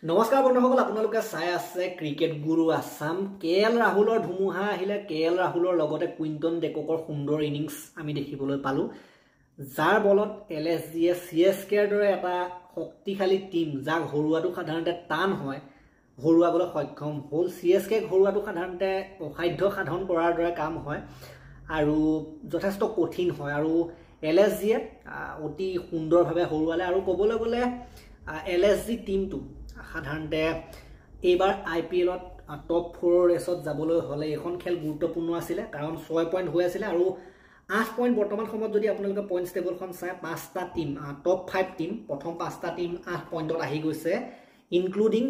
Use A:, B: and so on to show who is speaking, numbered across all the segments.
A: নমস্কাৰ বন্ধুসকল আপোনালোকে চাই আছে ক্ৰিকেট গুৰু আছাম কেএল ৰাহুলৰ ধুমুহা আহিলে কেএল ৰাহুলৰ লগতে কুইণ্টন ডেককৰ সুন্দৰ ইনিংছ আমি দেখিবলৈ পালো যাৰ বলত এলএছজিয়ে সিএসকেৰ দৰে এটা শক্তিশালী টিম যাক হৰুৱাটো সাধাৰণতে টান হয় হৰুৱাবলৈ সক্ষম হ'ল সিএসকে হৰুৱাটো সাধাৰণতে অসাধ্য সাধন কৰাৰ দৰে কাম হয় আৰু যথেষ্ট কঠিন হয় আৰু এলএছজিয়ে অতি সুন্দৰভাৱে হৰুৱালে আৰু ক'বলৈ গ'লে এলএছজি টিমটো সাধাৰণতে এইবাৰ আইপিএলত টপ 4 ৰেচত যাবলৈ হলে এখন খেল গুৰুত্বপূৰ্ণ আছিল কাৰণ 6 পইণ্ট হৈ আছিল আৰু 8 পইণ্ট বৰ্তমান সময়ত যদি আপোনালোকে পইণ্টছ টেবুলখন চাই পাঁচটা টিম টপ 5 টিম প্ৰথম পাঁচটা টিম 8 পইণ্টত আহি গৈছে ইনক্লুডিং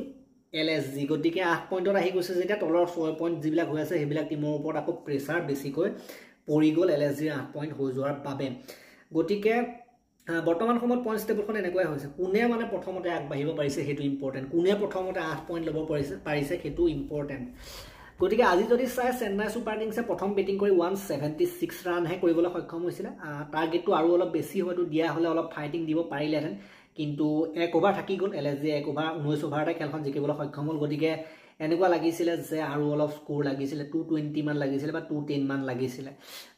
A: এলএছজি গতিকে 8 পইণ্টত আহি গৈছে যেতিয়া তলৰ 6 পইণ্ট যিবিলাক হৈ আছে সেইবিলাক টিমৰ ওপৰত আকৌ প্ৰেছাৰ বেছিকৈ পৰি গ'ল এলএছজিৰ 8 পইণ্ট হৈ যোৱাৰ বাবে গতিকে বৰ্তমান সময়ত পইণ্টছ টেবুলখন এনেকুৱাই হৈছে কোনে মানে প্ৰথমতে আগবাঢ়িব পাৰিছে হেতু ইম্পৰ্টেন্ট কোনে প্ৰথমতে 8 পইণ্ট ল'ব পাৰিছে হেতু ইম্পৰ্টেন্ট গতিকে আজি যদি চাই চেন্নাই সুপাৰ কিংছে প্ৰথম বেটিং কৰি 176 ৰানহে কৰিবলৈ সক্ষম হৈছিল টাৰ্গেটটো আৰু অলপ বেছি হয়তো দিয়া হলে অলপ ফাইটিং দিব পাৰিলেহেঁতেন কিন্তু এক ওভাৰ থাকি গ'ল এলএছজি এক ওভাৰ 19 ওভাৰতে খেলখন জিকিবলৈ সক্ষম হ'ল গতিকে এনেকুৱা লাগিছিল যে আৰু অলপ স্কোৰ লাগিছিল 220 মান লাগিছিল বা 210 মান লাগিছিল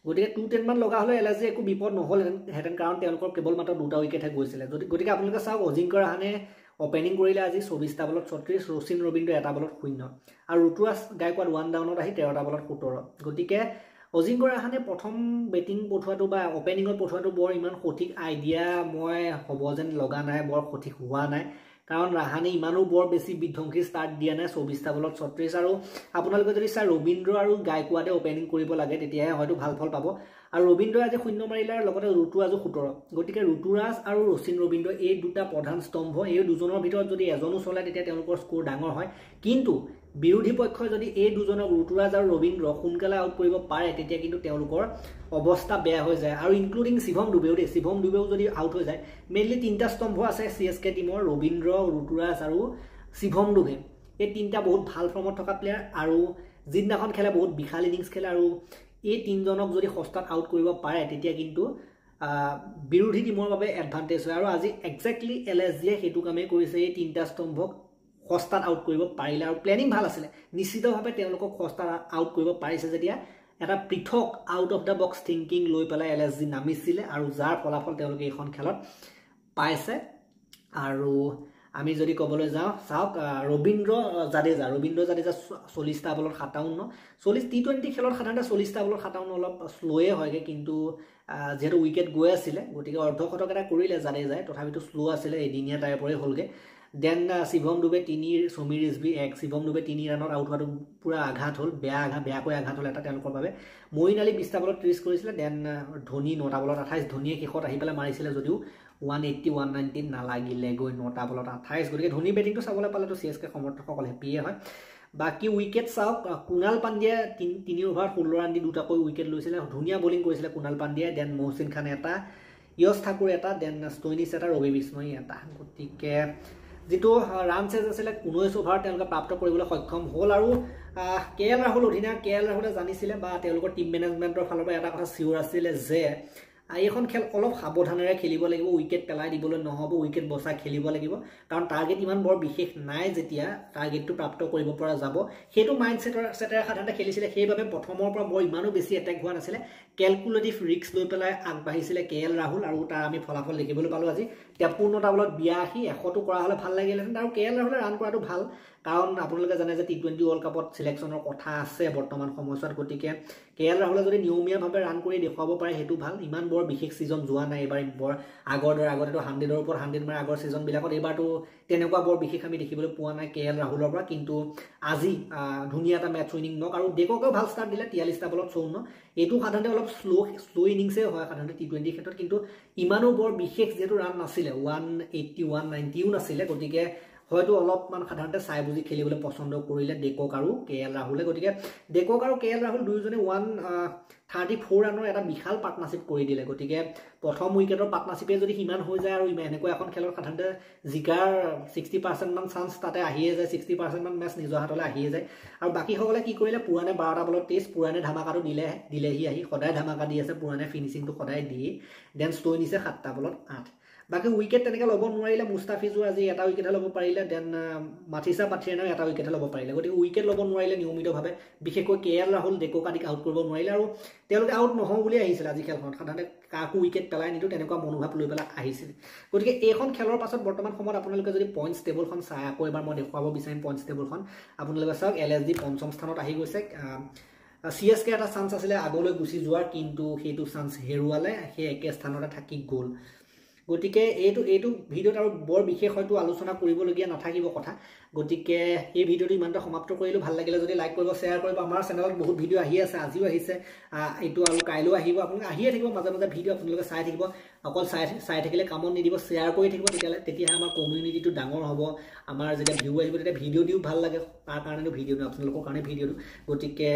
A: গতিকে 210 মান লগা হলে এলএছজি একো বিপদ নহল হেতেন কাৰণ তেওঁলোকৰ কেৱল মাত্ৰ দুটা উইকেটহে গৈছিল গতিকে আপোনালোকে চাওক অজিংক্য ৰাহানে ওপেনিং কৰিলে আজি 24 টা বলত 36 ৰচিন ৰবীন্দ্ৰ এটা বলত 0 আৰু ৰুতুৰাজ গায়কোৱাড 1 ডাউনত আহি 13 টা বলত 17 গতিকে অজিংক্য ৰাহানে প্ৰথম বেটিং পঠোৱাটো বা ওপেনিঙত পঠোৱাটো বৰ ইমান সঠিক আইডিয়া মই হ'ব যেন লগা নাই বৰ সঠিক হোৱা নাই কাৰণ ৰাহানে ইমানো বৰ বেছি বিধ্বংসী ষ্টাৰ্ট দিয়া নাই 24 টা বলত 36 আৰু আপোনালোকে যদি চাই ৰবীন্দ্ৰ আৰু গায়কোৱাডে ওপেনিং কৰিব লাগে তেতিয়াহে হয়তো ভাল ফল পাব আৰু ৰবীন্দ্ৰই আজি 0 মাৰিলে লগতে ৰুতুৰাজো 17 গতিকে ৰুতুৰাজ আৰু ৰচিন ৰবীন্দ্ৰ এই দুটা প্ৰধান স্তম্ভ এই দুজনৰ ভিতৰত যদি এজনো চলে তেতিয়া তেওঁলোকৰ স্কোৰ ডাঙৰ হয় কিন্তু বিৰোধী পক্ষই যদি এই দুজনক ৰুতুৰাজ আৰু ৰবীন্দ্ৰ সোনকালে আউট কৰিব পাৰে তেতিয়া কিন্তু তেওঁলোকৰ অৱস্থা বেয়া হৈ যায় আৰু ইনক্লুডিং শিৱম দুবেও যদি আউট হৈ যায় মেইনলি তিনটা স্তম্ভ আছে সিএসকে টিমৰ ৰবীন্দ্ৰ ৰুতুৰাজ আৰু শিৱম দুবে এই তিনটা বহুত ভাল ফৰ্মত থকা প্লেয়াৰ আৰু জিন্নাখন খেলে বহুত বিশাল ইনিংছ খেলে আৰু এই তিনজনক যদি হস্তাত আউট কৰিব পাৰে তেতিয়া কিন্তু বিৰোধী টিমৰ বাবে এডভান্টেজ হয় আৰু আজি এক্স্যাক্টলি এলএছজিয়ে হেতু কামে কৰিছে এই তিনটা স্তম্ভক হস্তাত আউট কৰিব পাৰিলে আৰু প্লেনিং ভাল আছিল নিশ্চিতভাৱে তেওঁলোকক হস্তাত আউট কৰিব পাৰিছে যেতিয়া এটা পৃথক out of the box thinking লৈ পেলাই এলএছজি নামিছিলে আৰু যাৰ ফলাফল তেওঁলোকে এইখন খেলত পাইছে আৰু আমি যদি ক'বলৈ যাওঁ চাওক ৰবীন্দ্ৰ জাদেজা 40 টা বলত 57 40 টি20 খেলত সাধাৰণতে 40 টা বলত 57 অলপ স্লোয়ে হয়গে কিন্তু যেহেতু উইকেট গৈ আছিল গতিকে অৰ্ধশতক এটা কৰিলে জাদেজাই তথাপিতো স্লো আছিল এদিনীয়া টাইপৰে হ'লগে দেন শিৱম দুবে 3 সমীৰ ৰিজভি 1 শিৱম দুবে 3 ৰানত আউট হোৱাটো পুৰা আঘাত হ'ল বেয়াকৈ আঘাত হ'ল এটা তেওঁলোকৰ বাবে মঈন আলী 20 টা বলত 30 কৰিছিল দেন ধোনী 9 টা বলত 28 ধোনীয়ে শেষত আহি পেলাই মাৰিছিল যদিও 180 190 নালাগিলে গৈ 9 টা বলত 28 গতিকে ধোনী বেটিংটো চাবলৈ পালেতো সিএসকে সমৰ্থকসকল হেপিয়ে হয় বাকি উইকেট চাওক কুনাল পাণ্ডিয়া 3 ওভাৰ 16 ৰান দি দুটাকৈ উইকেট লৈছিল ধুনীয়া বোলিং কৰিছিল কুনাল পাণ্ডিয়া দেন মহচিন খান এটা ইয়ছ ঠাকুৰ এটা দেন ষ্টইনিছ এটা ৰবি বিষ্ণই এটা গতিকে যেটো ৰান চেজ আছিল 19 ওভাৰ তেওঁলোকে প্ৰাপ্ত কৰিবলৈ সক্ষম হ'ল আৰু কেএল ৰাহুল অধিনায়ক কেএল ৰাহুলে জানিছিলে বা তেওঁলোকৰ টিম মেনেজমেন্টৰ ফালৰ পৰা এটা কথা সিউৰ আছিল যে এইখন খেল অলপ সাৱধানেৰে খেলিব লাগিব উইকেট পেলাই দিবলৈ নহব উইকেট বচাই খেলিব লাগিব কাৰণ টাৰ্গেট ইমান বৰ বিশেষ নাই যেতিয়া টাৰ্গেটটো প্ৰাপ্ত কৰিব পৰা যাব হেতু মাইন্ডসেটৰ সাধাৰণতে খেলিছিলে সেইবাবে প্ৰথমৰ পৰা বৰ ইমানো বেছি এটেক হোৱা নাছিলে ক্যালকুলেটিভ ৰিস্ক লৈ পেলাই আগবাঢ়িছিলে কেএল ৰাহুল আৰু তাৰ আমি ফলাফল দেখিবলৈ পালো আজি 53 টা বলত 82 100 কৰা হলে ভাল লাগিলেহেঁতেন আৰু কেএল ৰাহুলে ৰান কৰাটো ভাল কাৰণ আপোনালোকে জানে যে টি20 ওয়াৰ্ল্ড কাপত সিলেকশনৰ কথা আছে বৰ্তমান সময়ত গতিকে কেএল ৰাহুলে যদি নিয়মীয়াভাৱে ৰান কৰি দেখুৱাব পাৰে হেতু ভাল ইমান বৰ বিশেষ সিজন যোৱা নাই এবাৰ বৰ আগতেতো 100 ৰ ওপৰত 100 মাৰ আগৰ সিজন বিলাকত এবাৰটো তেনেকুৱা বৰ বিশেষ আমি দেখিবলৈ পোৱা নাই কেএল ৰাহুলৰ পৰা কিন্তু আজি ধুনীয়া এটা মেচ উইনিং নক আৰু ডেককেও ভাল ষ্টাৰ্ট দিলে 43 টা বলত 54 এটো সাধাৰণতে অলপ স্লো ইনিংছে হয় সাধাৰণতে টি20 ক্ষেত্ৰত কিন্তু ইমানো বৰ বিশেষ যেটো ৰান নাছিলে 180 190 নাছিলে গতিকে হয়তো অলপমান সাধাৰণতে চাই বুজি খেলিবলৈ পছন্দ কৰিলে ডেকক আৰু কেএল ৰাহুলে গতিকে ডেকক আৰু কেএল ৰাহুল দুইজনে 134 ৰানৰ এটা বিশাল পাৰ্টনাৰশ্বিপ কৰি দিলে গতিকে প্ৰথম উইকেটৰ পাৰ্টনাৰশ্বিপে যদি হিমান হৈ যায় আৰু এনেকুৱা এখন খেলৰ সাধাৰণতে জিকাৰ 60% মান চান্স তাতে আহিয়ে যায় 60% মান মেচ নিজৰ হাতলৈ আহিয়ে যায় আৰু বাকি সকলে কি কৰিলে পুৰানে 12 টা বলত টেষ্ট পুৰানে ধামাকাটো দিলেহি আহি সদায় ধামাকা দি আছে পুৰানে ফিনিশিংটো সদায় দিয়ে দেন ষ্টইনিছে 7 টা বলত 8 বাকি উইকেট তেনেকৈ ল'ব নোৱাৰিলে মুস্তাফিজুৰ আজি এটা উইকেটহে ল'ব পাৰিলে দেন মাথিসা পাথিয়ানেও এটা উইকেটহে ল'ব পাৰিলে গতিকে উইকেট ল'ব নোৱাৰিলে নিয়মিতভাৱে বিশেষকৈ KL ৰাহুল ডেকক আদিক আউট কৰিব নোৱাৰিলে আৰু তেওঁলোকে আউট নহওঁ বুলি আহিছিল আজি খেলখনত সাধাৰণতে কাকো উইকেট পেলাই নিদিওঁ তেনেকুৱা মনোভাৱ লৈ পেলাই আহিছিল গতিকে এইখন খেলৰ পাছত বৰ্তমান সময়ত আপোনালোকে যদি পইণ্টছ টেবুলখন চাই আকৌ এবাৰ মই দেখুৱাব বিচাৰিম পইণ্টছ টেবুলখন আপোনালোকে চাওক LSG পঞ্চম স্থানত আহি গৈছে CSK এটা চান্স আছিলে আগলৈ গুচি যোৱাৰ কিন্তু সেইটো চান্স হেৰুৱালে সেই একে স্থানতে থাকি গ'ল গতিকে এইটো ভিডিঅ'ত আৰু বৰ বিশেষ হয়তো আলোচনা কৰিবলগীয়া নাথাকিব কথা গতিকে এই ভিডিঅ'টো ইমানটা সমাপ্ত কৰিলোঁ ভাল লাগিলে যদি লাইক কৰিব শ্বেয়াৰ কৰিব আমাৰ চেনেলত বহুত ভিডিঅ' আহি আছে আজিও আহিছে এইটো আৰু কাইলৈও আহিব আপোনালোকে আহিয়ে থাকিব মাজে মাজে ভিডিঅ' আপোনালোকে চাই থাকিব অকল চাই থাকিলে কামত নিদিব শ্বেয়াৰ কৰি থাকিব তেতিয়াহে আমাৰ কমিউনিটিটো ডাঙৰ হ'ব আমাৰ যেতিয়া ভিউ আহিব তেতিয়া ভিডিঅ' দিও ভাল লাগে তাৰ কাৰণেতো ভিডিঅ'টো আপোনালোকৰ কাৰণে ভিডিঅ'টো গতিকে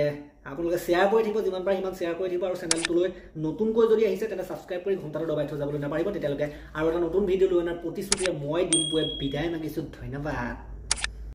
A: আপোনালোকে শ্বেয়াৰ কৰি থাকিব যিমান পাৰে সিমান শ্বেয়াৰ কৰি থাকিব আৰু চেনেলটোলৈ নতুনকৈ যদি আহিছে তেন্তে ছাবস্ক্ৰাইব কৰি ঘণ্টাটো দবাই থৈ যাবলৈ নাপাৰিব তেতিয়ালৈকে আৰু এটা নতুন ভিডিঅ' লৈ অনাৰ প্ৰতিশ্ৰুতিৰে মই ডিম্পুৱে বিদায় মাগিছোঁ ধন্যবাদ